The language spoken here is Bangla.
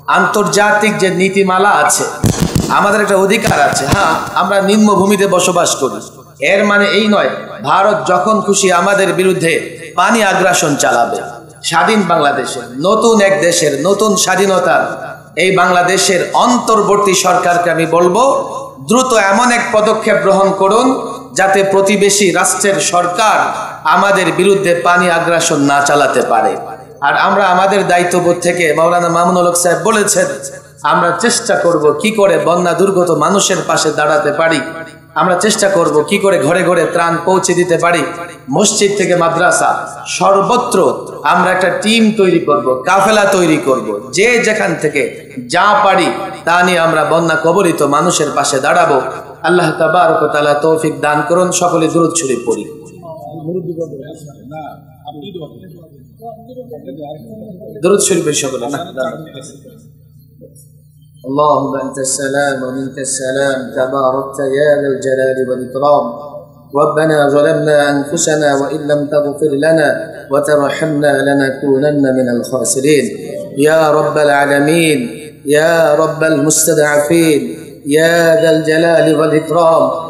আন্তর্জাতিক যে নীতিমালা আছে, আমাদের একটা অধিকার আছে। হ্যাঁ, আমরা নিম্নভূমিতে বসবাস করি, এর মানে এই নয় ভারত যখন খুশি আমাদের বিরুদ্ধে পানি আগ্রাসন চালাবে। স্বাধীন বাংলাদেশের, নতুন এক দেশের, নতুন স্বাধীনতার এই বাংলাদেশের অন্তর্বর্তী সরকারকে আমি বলবো, দ্রুত এমন এক পদক্ষেপ গ্রহণ করুন যাতে প্রতিবেশী রাষ্ট্রের সরকার আমাদের বিরুদ্ধে পানি আগ্রাসন না চালাতে পারে। আর আমরা আমাদের দায়িত্ববোধ থেকে, মাওলানা মামুনুল হক সাহেব বলেছেন, আমরা চেষ্টা করব কি করে বন্যা দুর্গত মানুষের পাশে দাঁড়াতে পারি। আমরা চেষ্টা করব কি করে ঘরে ঘরে ত্রাণ পৌঁছে দিতে পারি। মসজিদ থেকে মাদ্রাসা সর্বত্র আমরা একটা টিম তৈরি করব, কাফেলা তৈরি করব, যে যেখান থেকে যা পারি তা নিয়ে আমরা বন্যা কবলিত মানুষের পাশে দাঁড়াবো। আল্লাহ তাবারক ওয়া তাআলা তৌফিক দান করুন। সকলে দুরূদ শরীফ পড়ি। দুরূদ শরীফ সকলে না। اللهم أنت السلام ومنك السلام تباركت يا ذا الجلال والإكرام. ربنا ظلمنا أنفسنا وإن لم تغفر لنا وترحمنا لنكونن من الخاسرين. يا رب العالمين، يا رب المستضعفين، يا ذا الجلال والإكرام.